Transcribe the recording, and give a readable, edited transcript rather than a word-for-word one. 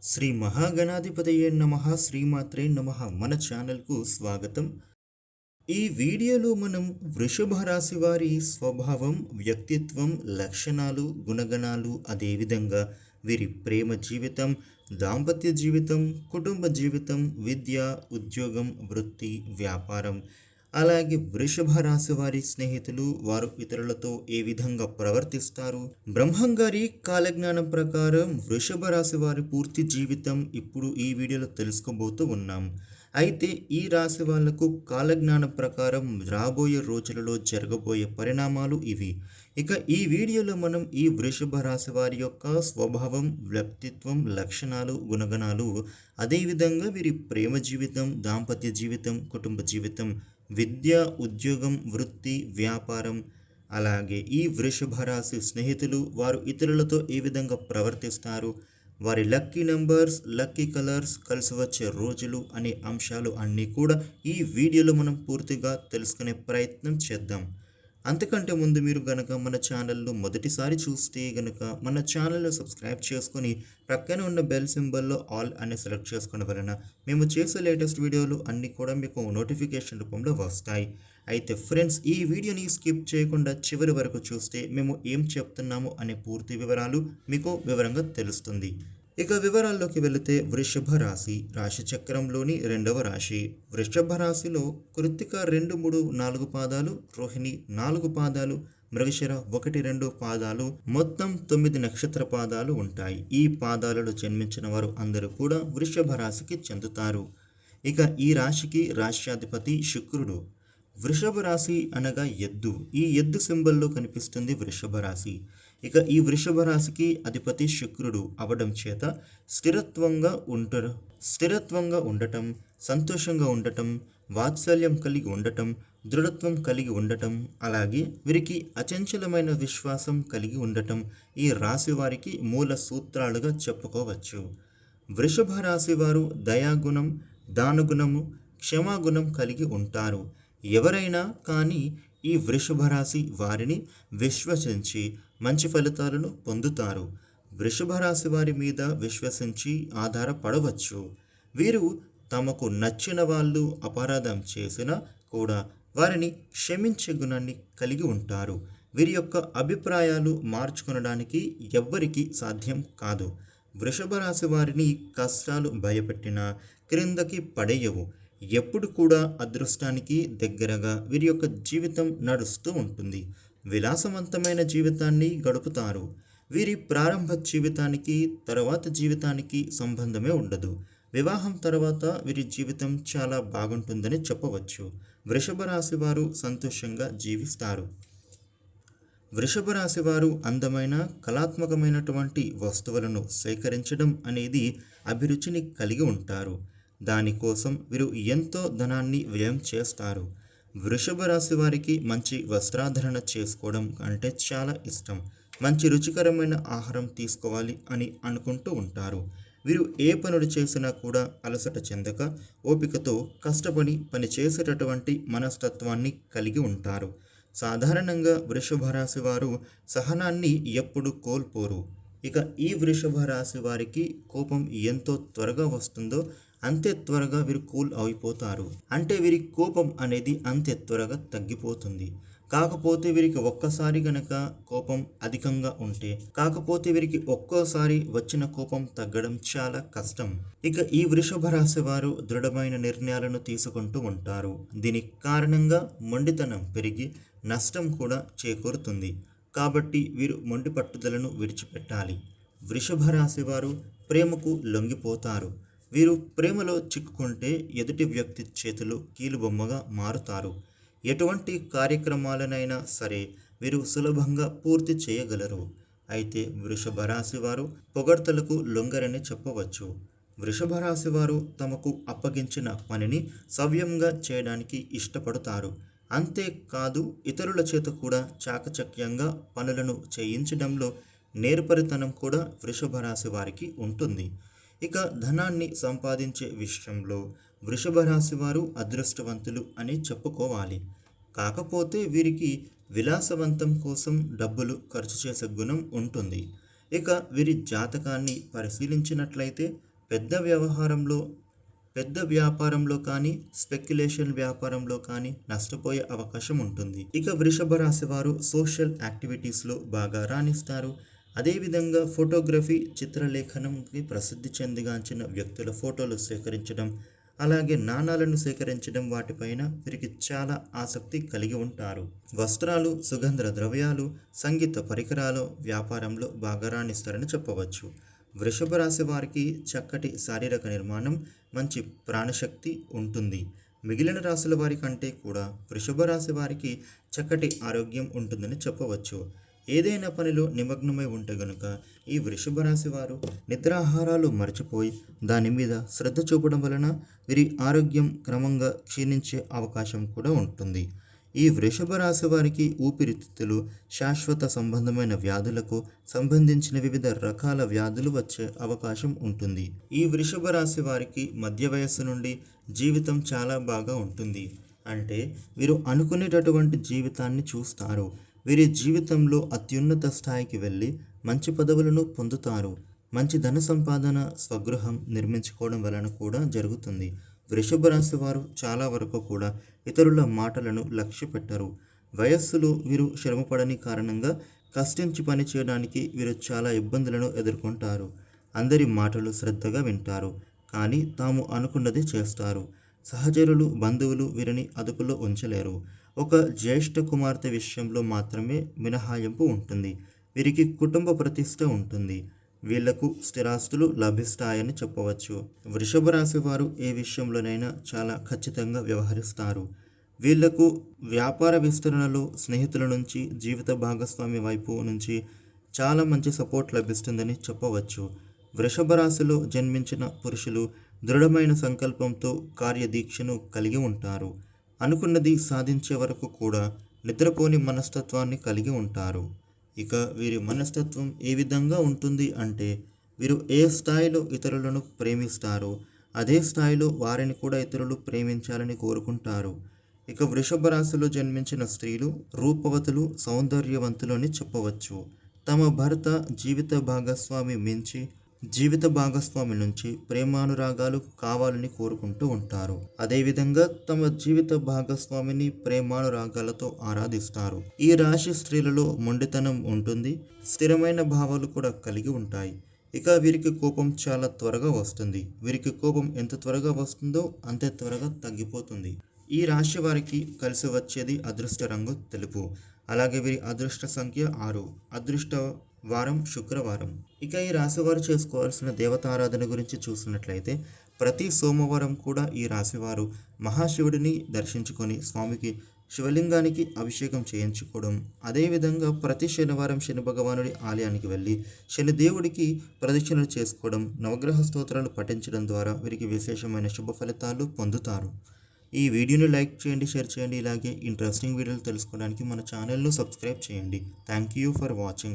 శ్రీ మహాగణాధిపతయే నమః శ్రీమాత్రే నమః మన ఛానల్కు స్వాగతం. ఈ వీడియోలో మనం వృషభ రాశి వారి స్వభావం, వ్యక్తిత్వం, లక్షణాలు, గుణగణాలు, అదేవిధంగా వీరి ప్రేమ జీవితం, దాంపత్య జీవితం, కుటుంబ జీవితం, విద్య, ఉద్యోగం, వృత్తి, వ్యాపారం, అలాగే వృషభ రాశి వారి స్నేహితులు, వారు ఇతరులతో ఏ విధంగా ప్రవర్తిస్తారు, బ్రహ్మంగారి కాలజ్ఞానం ప్రకారం వృషభ రాశి వారి పూర్తి జీవితం ఇప్పుడు ఈ వీడియోలో తెలుసుకోబోతూ ఉన్నాం. అయితే ఈ రాశి వాళ్లకు కాలజ్ఞానం ప్రకారం రాబోయే రోజులలో జరగబోయే పరిణామాలు ఇవి. ఇక ఈ వీడియోలో మనం ఈ వృషభ రాశి వారి యొక్క స్వభావం, వ్యక్తిత్వం, లక్షణాలు, గుణగణాలు, అదేవిధంగా వీరి ప్రేమ జీవితం, దాంపత్య జీవితం, కుటుంబ జీవితం, విద్య, ఉద్యోగం, వృత్తి, వ్యాపారం, అలాగే ఈ వృషభ రాశి స్నేహితులు, వారు ఇతరులతో ఏ విధంగా ప్రవర్తిస్తారు, వారి లక్కీ నెంబర్స్, లక్కీ కలర్స్, కలిసి వచ్చే రోజులు అనే అంశాలు అన్నీ కూడా ఈ వీడియోలో మనం పూర్తిగా తెలుసుకునే ప్రయత్నం చేద్దాం. అంతకంటే ముందు మీరు గనక మన ఛానల్ను మొదటిసారి చూస్తే గనక మన ఛానల్ను సబ్స్క్రైబ్ చేసుకొని ప్రక్కన ఉన్న బెల్ సింబల్లో ఆల్ అని సెలెక్ట్ చేసుకోవడం వలన మేము చేసే లేటెస్ట్ వీడియోలు అన్నీ కూడా మీకు నోటిఫికేషన్ రూపంలో వస్తాయి. అయితే ఫ్రెండ్స్, ఈ వీడియోని స్కిప్ చేయకుండా చివరి వరకు చూస్తే మేము ఏం చెప్తున్నాము అనే పూర్తి వివరాలు మీకు వివరంగా తెలుస్తుంది. ఇక వివరాల్లోకి వెళితే వృషభ రాశి రాశి చక్రంలోని రెండవ రాశి. వృషభ రాశిలో కృత్తిక 2, 3, 4 పాదాలు, రోహిణి 4 పాదాలు, మృగశిర 1, 2 పాదాలు, మొత్తం 9 నక్షత్ర పాదాలు ఉంటాయి. ఈ పాదాలలో జన్మించిన వారు అందరూ కూడా వృషభ రాశికి చెందుతారు. ఇక ఈ రాశికి రాశ్యాధిపతి శుక్రుడు. వృషభ రాశి అనగా ఎద్దు. ఈ ఎద్దు సింబల్లో కనిపిస్తుంది వృషభ రాశి. ఇక ఈ వృషభ రాశికి అధిపతి శుక్రుడు అవడం చేత స్థిరత్వంగా ఉండటం, సంతోషంగా ఉండటం, వాత్సల్యం కలిగి ఉండటం, దృఢత్వం కలిగి ఉండటం, అలాగే వీరికి అచంచలమైన విశ్వాసం కలిగి ఉండటం ఈ రాశి వారికి మూల సూత్రాలుగా చెప్పుకోవచ్చు. వృషభ రాశి వారు దయాగుణం, దానగుణము, క్షమాగుణం కలిగి ఉంటారు. ఎవరైనా కానీ ఈ వృషభ రాశి వారిని విశ్వసించి మంచి ఫలితాలను పొందుతారు. వృషభ రాశి వారి మీద విశ్వసించి ఆధారపడవచ్చు. వీరు తమకు నచ్చిన వాళ్ళు అపరాధం చేసినా కూడా వారిని క్షమించే గుణాన్ని కలిగి ఉంటారు. వీరి యొక్క అభిప్రాయాలు మార్చుకొనడానికి ఎవ్వరికీ సాధ్యం కాదు. వృషభ రాశి వారిని కష్టాలు భయపెట్టినా క్రిందకి పడేయవు. ఎప్పుడు కూడా అదృష్టానికి దగ్గరగా వీరి యొక్క జీవితం నడుస్తూ ఉంటుంది. విలాసవంతమైన జీవితాన్ని గడుపుతారు. వీరి ప్రారంభ జీవితానికి తర్వాత జీవితానికి సంబంధమే ఉండదు. వివాహం తర్వాత వీరి జీవితం చాలా బాగుంటుందని చెప్పవచ్చు. వృషభ రాశి వారు సంతోషంగా జీవిస్తారు. వృషభ రాశి వారు అందమైన, కళాత్మకమైనటువంటి వస్తువులను సేకరించడం అనేది అభిరుచిని కలిగి ఉంటారు. దానికోసం వీరు ఎంతో ధనాన్ని వ్యయం చేస్తారు. వృషభ రాశి వారికి మంచి వస్త్రాధరణ చేసుకోవడం అంటే చాలా ఇష్టం. మంచి రుచికరమైన ఆహారం తీసుకోవాలి అని అనుకుంటూ ఉంటారు. వీరు ఏ పనులు చేసినా కూడా అలసట చెందక ఓపికతో కష్టపడి పని చేసేటటువంటి మనస్తత్వాన్ని కలిగి ఉంటారు. సాధారణంగా వృషభ రాశి వారు సహనాన్ని ఎప్పుడు కోల్పోరు. ఇక ఈ వృషభ రాశి వారికి కోపం ఎంతో త్వరగా వస్తుందో అంతే త్వరగా వీరు కూల్ అయిపోతారు. అంటే వీరి కోపం అనేది అంతే త్వరగా తగ్గిపోతుంది. కాకపోతే వీరికి ఒక్కసారి గనక కోపం అధికంగా ఉంటే, ఒక్కోసారి వచ్చిన కోపం తగ్గడం చాలా కష్టం. ఇక ఈ వృషభ రాశి వారు దృఢమైన నిర్ణయాలను తీసుకుంటూ ఉంటారు. దీనికి కారణంగా మొండితనం పెరిగి నష్టం కూడా చేకూరుతుంది. కాబట్టి వీరు మొండి పట్టుదలను విడిచిపెట్టాలి. వృషభ రాశి వారు ప్రేమకు లొంగిపోతారు. వీరు ప్రేమలో చిక్కుకుంటే ఎదుటి వ్యక్తి చేతులు కీలుబొమ్మగా మారుతారు. ఎటువంటి కార్యక్రమాలనైనా సరే వీరు సులభంగా పూర్తి చేయగలరు. అయితే వృషభ రాశి వారు పొగడ్తలకు లొంగరని చెప్పవచ్చు. వృషభ రాశి వారు తమకు అప్పగించిన పనిని సవ్యంగా చేయడానికి ఇష్టపడతారు. అంతేకాదు ఇతరుల చేత కూడా చాకచక్యంగా పనులను చేయించడంలో నేర్పరితనం కూడా వృషభ రాశి వారికి ఉంటుంది. ఇక ధనాన్ని సంపాదించే విషయంలో వృషభ రాశి వారు అదృష్టవంతులు అని చెప్పుకోవాలి. కాకపోతే వీరికి విలాసవంతం కోసం డబ్బులు ఖర్చు చేసే గుణం ఉంటుంది. ఇక వీరి జాతకాన్ని పరిశీలించినట్లయితే పెద్ద వ్యవహారంలో పెద్ద వ్యాపారంలో కానీ స్పెక్యులేషన్ వ్యాపారంలో కానీ నష్టపోయే అవకాశం ఉంటుంది. ఇక వృషభ రాశి వారు సోషల్ యాక్టివిటీస్లో బాగా రాణిస్తారు. అదేవిధంగా ఫోటోగ్రఫీ, చిత్రలేఖనంకి ప్రసిద్ధి చెందిగాంచిన వ్యక్తుల ఫోటోలు సేకరించడం, అలాగే నాణాలను సేకరించడం వాటిపైన వీరికి చాలా ఆసక్తి కలిగి ఉంటారు. వస్త్రాలు, సుగంధ ద్రవ్యాలు, సంగీత పరికరాలు వ్యాపారంలో బాగా రాణిస్తారని చెప్పవచ్చు. వృషభ రాశి వారికి చక్కటి శారీరక నిర్మాణం, మంచి ప్రాణశక్తి ఉంటుంది. మిగిలిన రాశుల వారి కంటే కూడా వృషభ రాశి వారికి చక్కటి ఆరోగ్యం ఉంటుందని చెప్పవచ్చు. ఏదైనా పనిలో నిమగ్నమై ఉంటే గనుక ఈ వృషభ రాశి వారు నిద్రాహారాలు మర్చిపోయి దాని మీద శ్రద్ధ చూపడం వలన వీరి ఆరోగ్యం క్రమంగా క్షీణించే అవకాశం కూడా ఉంటుంది. ఈ వృషభ రాశి వారికి ఊపిరితిత్తులు, శాశ్వత సంబంధమైన వ్యాధులకు సంబంధించిన వివిధ రకాల వ్యాధులు వచ్చే అవకాశం ఉంటుంది. ఈ వృషభ రాశి వారికి మధ్య వయస్సు నుండి జీవితం చాలా బాగా ఉంటుంది. అంటే వీరు అనుకునేటటువంటి జీవితాన్ని చూస్తారు. వీరి జీవితంలో అత్యున్నత స్థాయికి వెళ్ళి మంచి పదవులను పొందుతారు. మంచి ధన సంపాదన, స్వగృహం నిర్మించుకోవడం వలన కూడా జరుగుతుంది. వృషభ రాశి వారు చాలా వరకు కూడా ఇతరుల మాటలను లక్ష్య పెట్టరు. వయస్సులో వీరు శ్రమపడని కారణంగా కష్టించి పని చేయడానికి వీరు చాలా ఇబ్బందులను ఎదుర్కొంటారు. అందరి మాటలు శ్రద్ధగా వింటారు, కానీ తాము అనుకున్నది చేస్తారు. సహచరులు, బంధువులు వీరిని అదుపులో ఉంచలేరు. ఒక జ్యేష్ఠ కుమార్తె విషయంలో మాత్రమే మినహాయింపు ఉంటుంది. వీరికి కుటుంబ ప్రతిష్ట ఉంటుంది. వీళ్లకు స్థిరాస్తులు లభిస్తాయని చెప్పవచ్చు. వృషభ రాశి వారు ఏ విషయంలోనైనా చాలా ఖచ్చితంగా వ్యవహరిస్తారు. వీళ్లకు వ్యాపార విస్తరణలో స్నేహితుల నుంచి, జీవిత భాగస్వామి వైపు నుంచి చాలా మంచి సపోర్ట్ లభిస్తుందని చెప్పవచ్చు. వృషభ రాశిలో జన్మించిన పురుషులు దృఢమైన సంకల్పంతో కార్యదీక్షను కలిగి ఉంటారు. అనుకున్నది సాధించే వరకు కూడా నిద్రపోని మనస్తత్వాన్ని కలిగి ఉంటారు. ఇక వీరి మనస్తత్వం ఏ విధంగా ఉంటుంది అంటే, వీరు ఏ స్థాయిలో ఇతరులను ప్రేమిస్తారో అదే స్థాయిలో వారిని కూడా ఇతరులు ప్రేమించాలని కోరుకుంటారు. ఇక వృషభ రాశిలో జన్మించిన స్త్రీలు రూపవతులు, సౌందర్యవంతులు అని చెప్పవచ్చు. తమ భర్త, జీవిత భాగస్వామి నుంచి ప్రేమానురాగాలు కావాలని కోరుకుంటూ ఉంటారు. అదేవిధంగా తమ జీవిత భాగస్వామిని ప్రేమానురాగాలతో ఆరాధిస్తారు. ఈ రాశి స్త్రీలలో మొండితనం ఉంటుంది. స్థిరమైన భావాలు కూడా కలిగి ఉంటాయి. ఇక వీరికి కోపం చాలా త్వరగా వస్తుంది. వీరికి కోపం ఎంత త్వరగా వస్తుందో అంతే త్వరగా తగ్గిపోతుంది. ఈ రాశి వారికి కలిసి వచ్చేది అదృష్ట రంగు తెలుపు. అలాగే వీరి అదృష్ట సంఖ్య 6. అదృష్ట వారం శుక్రవారం. ఇక ఈ రాశివారు చేసుకోవాల్సిన దేవతారాధన గురించి చూసినట్లయితే ప్రతి సోమవారం కూడా ఈ రాశివారు మహాశివుడిని దర్శించుకొని స్వామికి శివలింగానికి అభిషేకం చేయించుకోవడం, అదేవిధంగా ప్రతి శనివారం శని భగవానుడి ఆలయానికి వెళ్ళి శనిదేవుడికి ప్రదక్షిణలు చేసుకోవడం, నవగ్రహ స్తోత్రాలు పఠించడం ద్వారా వీరికి విశేషమైన శుభ ఫలితాలు పొందుతారు. ఈ వీడియోని లైక్ చేయండి, షేర్ చేయండి. ఇలాగే ఇంట్రెస్టింగ్ వీడియోలు తెలుసుకోవడానికి మన ఛానల్ను సబ్స్క్రైబ్ చేయండి. Thank you for watching.